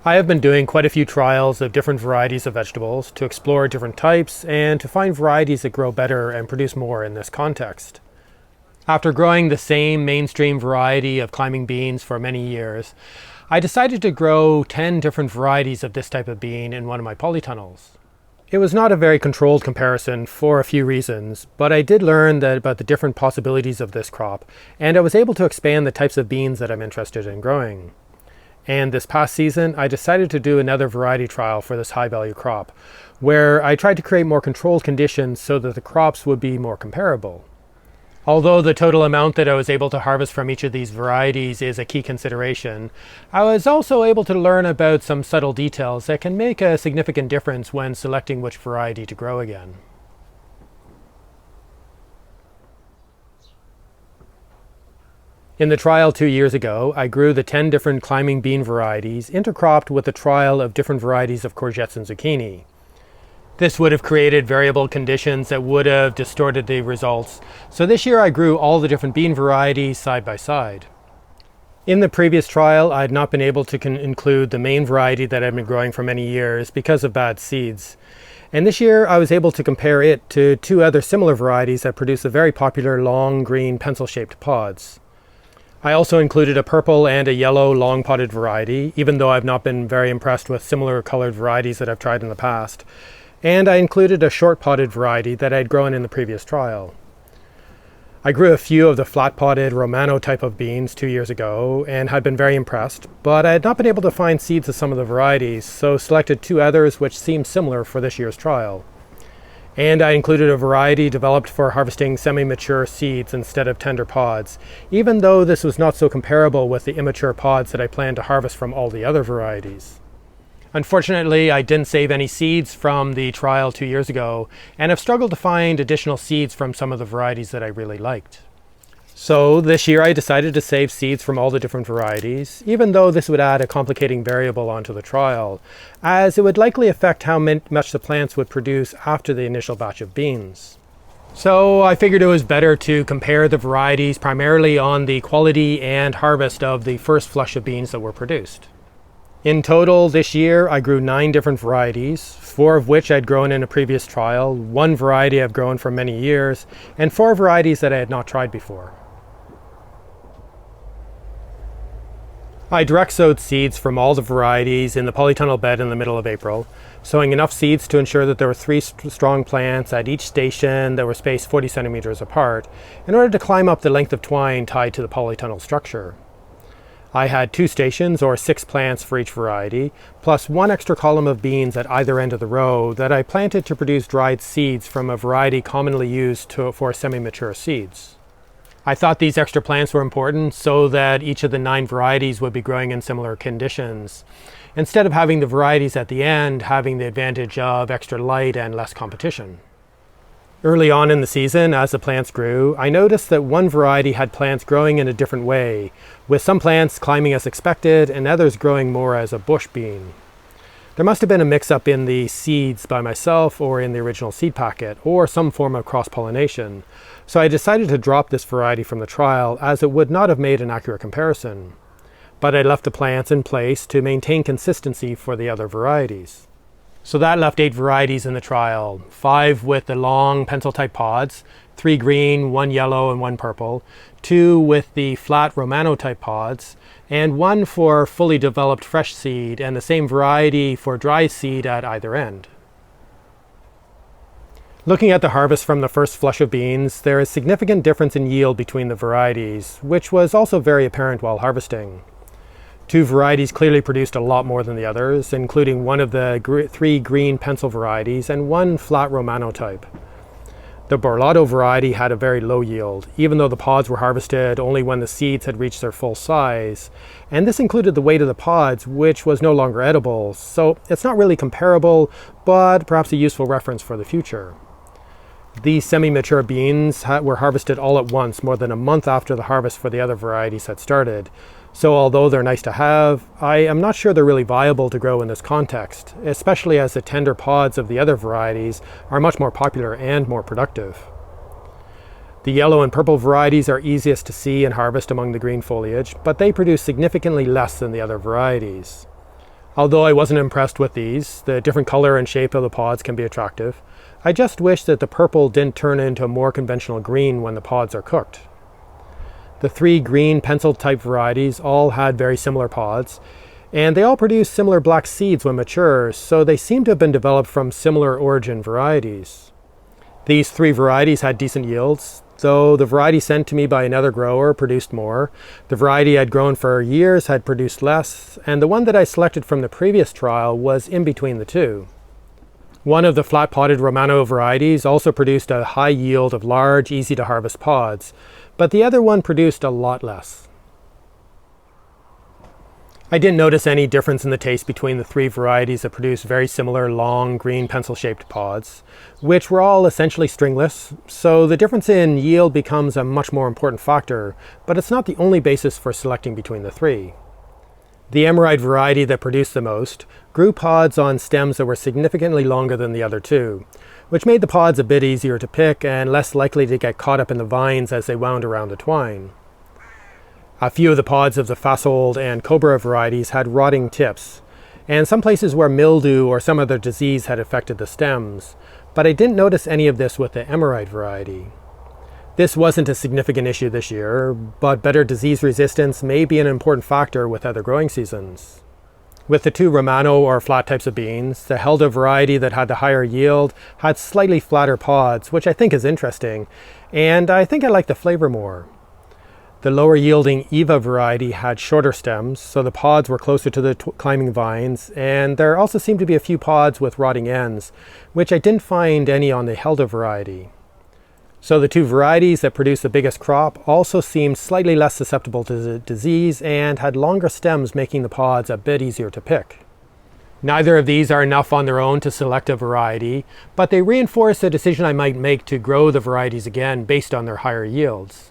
I have been doing quite a few trials of different varieties of vegetables to explore different types and to find varieties that grow better and produce more in this context. After growing the same mainstream variety of climbing beans for many years, I decided to grow 10 different varieties of this type of bean in one of my polytunnels. It was not a very controlled comparison for a few reasons, but I did learn about the different possibilities of this crop, and I was able to expand the types of beans that I'm interested in growing. And this past season, I decided to do another variety trial for this high-value crop, where I tried to create more controlled conditions so that the crops would be more comparable. Although the total amount that I was able to harvest from each of these varieties is a key consideration, I was also able to learn about some subtle details that can make a significant difference when selecting which variety to grow again. In the trial 2 years ago, I grew the 10 different climbing bean varieties intercropped with a trial of different varieties of courgettes and zucchini. This would have created variable conditions that would have distorted the results, so this year I grew all the different bean varieties side by side. In the previous trial, I had not been able to include the main variety that I've been growing for many years because of bad seeds. And this year I was able to compare it to two other similar varieties that produce the very popular long green pencil-shaped pods. I also included a purple and a yellow long-podded variety, even though I've not been very impressed with similar colored varieties that I've tried in the past. And I included a short-podded variety that I'd grown in the previous trial. I grew a few of the flat-podded Romano type of beans 2 years ago and had been very impressed, but I had not been able to find seeds of some of the varieties, so selected two others which seemed similar for this year's trial. And I included a variety developed for harvesting semi-mature seeds instead of tender pods, even though this was not so comparable with the immature pods that I planned to harvest from all the other varieties. Unfortunately, I didn't save any seeds from the trial 2 years ago, and have struggled to find additional seeds from some of the varieties that I really liked. So this year I decided to save seeds from all the different varieties, even though this would add a complicating variable onto the trial, as it would likely affect how much the plants would produce after the initial batch of beans. So I figured it was better to compare the varieties primarily on the quality and harvest of the first flush of beans that were produced. In total, this year I grew 9 different varieties, 4 of which I'd grown in a previous trial, 1 variety I've grown for many years, and 4 varieties that I had not tried before. I direct sowed seeds from all the varieties in the polytunnel bed in the middle of April, sowing enough seeds to ensure that there were 3 strong plants at each station that were spaced 40 centimeters apart, in order to climb up the length of twine tied to the polytunnel structure. I had 2 stations, or 6 plants for each variety, plus 1 extra column of beans at either end of the row that I planted to produce dried seeds from a variety commonly used for semi-mature seeds. I thought these extra plants were important so that each of the 9 varieties would be growing in similar conditions, instead of having the varieties at the end having the advantage of extra light and less competition. Early on in the season, as the plants grew, I noticed that one variety had plants growing in a different way, with some plants climbing as expected and others growing more as a bush bean. There must have been a mix-up in the seeds by myself or in the original seed packet, or some form of cross-pollination, so I decided to drop this variety from the trial as it would not have made an accurate comparison. But I left the plants in place to maintain consistency for the other varieties. So that left 8 varieties in the trial, 5 with the long pencil-type pods, 3 green, 1 yellow, and 1 purple, 2 with the flat Romano-type pods, and 1 for fully developed fresh seed, and the same variety for dry seed at either end. Looking at the harvest from the first flush of beans, there is significant difference in yield between the varieties, which was also very apparent while harvesting. 2 varieties clearly produced a lot more than the others, including 1 of the 3 green pencil varieties and 1 flat Romano type. The Borlato variety had a very low yield, even though the pods were harvested only when the seeds had reached their full size, and this included the weight of the pods, which was no longer edible, so it's not really comparable, but perhaps a useful reference for the future. These semi-mature beans were harvested all at once, more than a month after the harvest for the other varieties had started. So although they're nice to have, I am not sure they're really viable to grow in this context, especially as the tender pods of the other varieties are much more popular and more productive. The yellow and purple varieties are easiest to see and harvest among the green foliage, but they produce significantly less than the other varieties. Although I wasn't impressed with these, the different color and shape of the pods can be attractive. I just wish that the purple didn't turn into a more conventional green when the pods are cooked. The 3 green pencil type varieties all had very similar pods, and they all produced similar black seeds when mature, so they seem to have been developed from similar origin varieties. These 3 varieties had decent yields, though the variety sent to me by another grower produced more. The variety I'd grown for years had produced less, and the one that I selected from the previous trial was in between the two. One of the flat-potted Romano varieties also produced a high yield of large, easy-to-harvest pods, but the other one produced a lot less. I didn't notice any difference in the taste between the 3 varieties that produced very similar long, green pencil-shaped pods, which were all essentially stringless, so the difference in yield becomes a much more important factor, but it's not the only basis for selecting between the 3. The Emerald variety that produced the most grew pods on stems that were significantly longer than the other 2, which made the pods a bit easier to pick and less likely to get caught up in the vines as they wound around the twine. A few of the pods of the Fasold and Cobra varieties had rotting tips, and some places where mildew or some other disease had affected the stems, but I didn't notice any of this with the Emerald variety. This wasn't a significant issue this year, but better disease resistance may be an important factor with other growing seasons. With the 2 Romano or flat types of beans, the Helda variety that had the higher yield had slightly flatter pods, which I think is interesting, and I think I like the flavor more. The lower yielding Eva variety had shorter stems, so the pods were closer to the climbing vines, and there also seemed to be a few pods with rotting ends, which I didn't find any on the Helda variety. So the 2 varieties that produced the biggest crop also seemed slightly less susceptible to disease and had longer stems, making the pods a bit easier to pick. Neither of these are enough on their own to select a variety, but they reinforce the decision I might make to grow the varieties again based on their higher yields.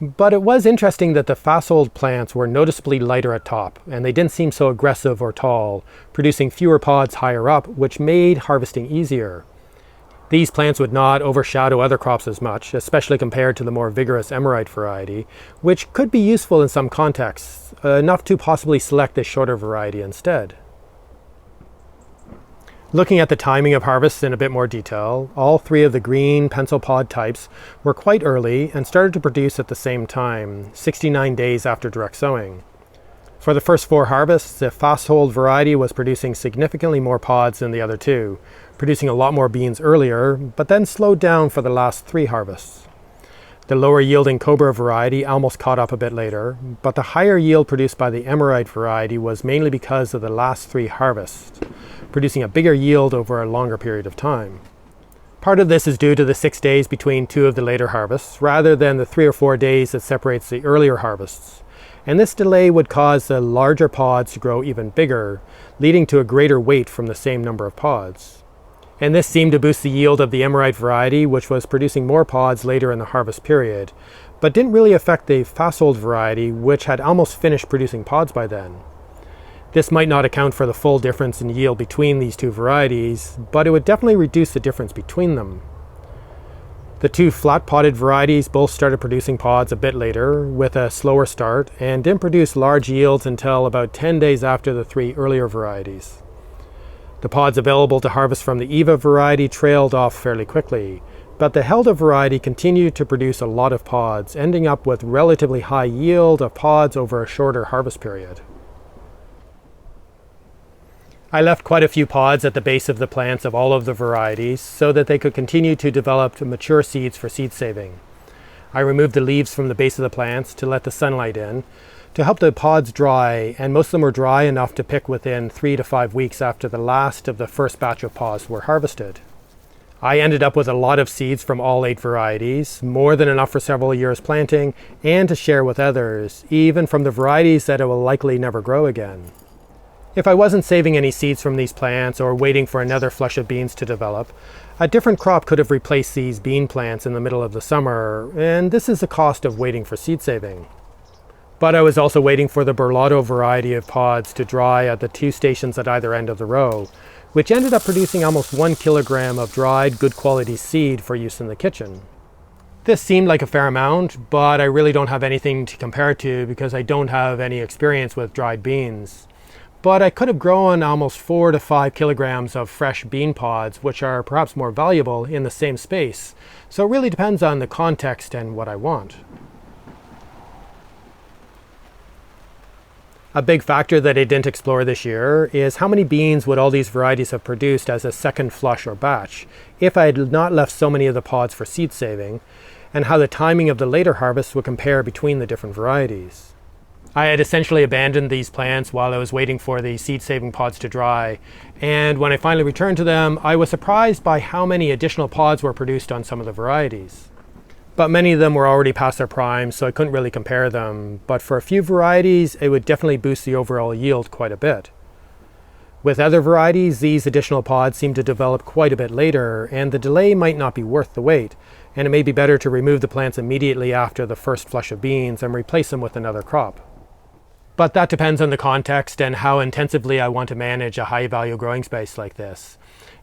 But it was interesting that the Fasold plants were noticeably lighter at top, and they didn't seem so aggressive or tall, producing fewer pods higher up, which made harvesting easier. These plants would not overshadow other crops as much, especially compared to the more vigorous Emerald variety, which could be useful in some contexts, enough to possibly select this shorter variety instead. Looking at the timing of harvests in a bit more detail, all 3 of the green pencil pod types were quite early and started to produce at the same time, 69 days after direct sowing. For the first 4 harvests, the Fasold variety was producing significantly more pods than the other 2, producing a lot more beans earlier, but then slowed down for the last 3 harvests. The lower yielding Cobra variety almost caught up a bit later, but the higher yield produced by the Emerald variety was mainly because of the last 3 harvests, producing a bigger yield over a longer period of time. Part of this is due to the 6 days between 2 of the later harvests, rather than the 3 or 4 days that separates the earlier harvests. And this delay would cause the larger pods to grow even bigger, leading to a greater weight from the same number of pods. And this seemed to boost the yield of the Emerald variety, which was producing more pods later in the harvest period, but didn't really affect the Fasold variety, which had almost finished producing pods by then. This might not account for the full difference in yield between these 2 varieties, but it would definitely reduce the difference between them. The 2 flat-potted varieties both started producing pods a bit later, with a slower start, and didn't produce large yields until about 10 days after the 3 earlier varieties. The pods available to harvest from the Eva variety trailed off fairly quickly, but the Helda variety continued to produce a lot of pods, ending up with relatively high yield of pods over a shorter harvest period. I left quite a few pods at the base of the plants of all of the varieties so that they could continue to develop mature seeds for seed saving. I removed the leaves from the base of the plants to let the sunlight in, to help the pods dry, and most of them were dry enough to pick within 3 to 5 weeks after the last of the first batch of pods were harvested. I ended up with a lot of seeds from all 8 varieties, more than enough for several years planting, and to share with others, even from the varieties that will likely never grow again. If I wasn't saving any seeds from these plants or waiting for another flush of beans to develop, a different crop could have replaced these bean plants in the middle of the summer, and this is the cost of waiting for seed saving. But I was also waiting for the Berlotto variety of pods to dry at the 2 stations at either end of the row, which ended up producing almost 1 kilogram of dried, good quality seed for use in the kitchen. This seemed like a fair amount, but I really don't have anything to compare it to because I don't have any experience with dried beans. but I could have grown almost 4 to 5 kilograms of fresh bean pods, which are perhaps more valuable in the same space. So it really depends on the context and what I want. A big factor that I didn't explore this year is how many beans would all these varieties have produced as a second flush or batch if I had not left so many of the pods for seed saving, and how the timing of the later harvest would compare between the different varieties. I had essentially abandoned these plants while I was waiting for the seed-saving pods to dry, and when I finally returned to them, I was surprised by how many additional pods were produced on some of the varieties. But many of them were already past their prime, so I couldn't really compare them, but for a few varieties, it would definitely boost the overall yield quite a bit. With other varieties, these additional pods seem to develop quite a bit later, and the delay might not be worth the wait, and it may be better to remove the plants immediately after the first flush of beans and replace them with another crop. But that depends on the context and how intensively I want to manage a high-value growing space like this.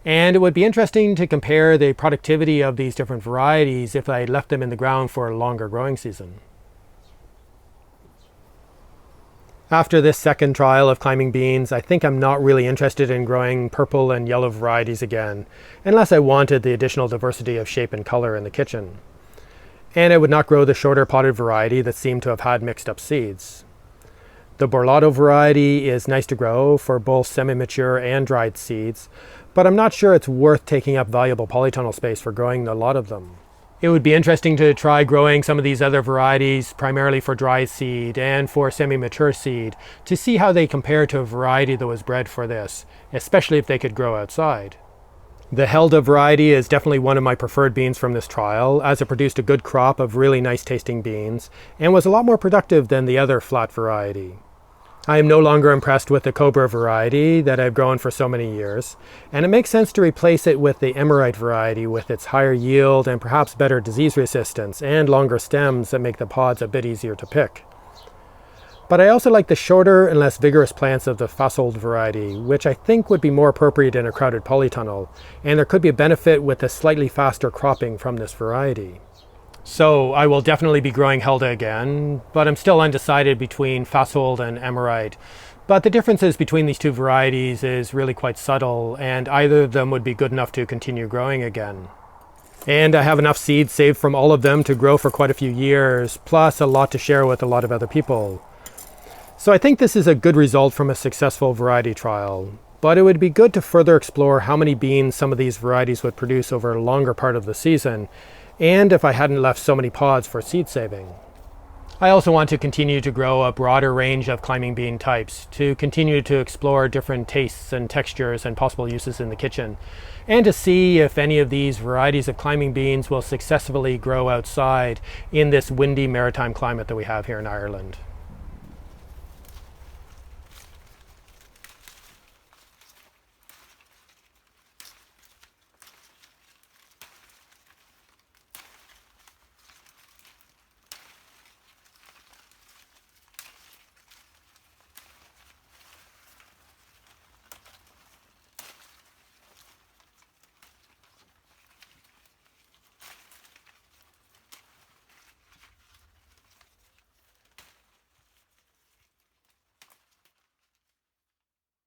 And it would be interesting to compare the productivity of these different varieties if I left them in the ground for a longer growing season. After this second trial of climbing beans, I think I'm not really interested in growing purple and yellow varieties again, unless I wanted the additional diversity of shape and color in the kitchen. And I would not grow the shorter potted variety that seemed to have had mixed up seeds. The Borlato variety is nice to grow for both semi-mature and dried seeds, but I'm not sure it's worth taking up valuable polytunnel space for growing a lot of them. It would be interesting to try growing some of these other varieties, primarily for dry seed and for semi-mature seed, to see how they compare to a variety that was bred for this, especially if they could grow outside. The Helda variety is definitely one of my preferred beans from this trial, as it produced a good crop of really nice tasting beans, and was a lot more productive than the other flat variety. I am no longer impressed with the Cobra variety that I've grown for so many years, and it makes sense to replace it with the Emerite variety with its higher yield and perhaps better disease resistance and longer stems that make the pods a bit easier to pick. But I also like the shorter and less vigorous plants of the Fasold variety, which I think would be more appropriate in a crowded polytunnel, and there could be a benefit with a slightly faster cropping from this variety. So I will definitely be growing Helda again, but I'm still undecided between Fasold and Emerite. But the differences between these two varieties is really quite subtle, and either of them would be good enough to continue growing again. And I have enough seeds saved from all of them to grow for quite a few years, plus a lot to share with a lot of other people. So I think this is a good result from a successful variety trial, but it would be good to further explore how many beans some of these varieties would produce over a longer part of the season, and if I hadn't left so many pods for seed saving. I also want to continue to grow a broader range of climbing bean types, to continue to explore different tastes and textures and possible uses in the kitchen, and to see if any of these varieties of climbing beans will successfully grow outside in this windy maritime climate that we have here in Ireland.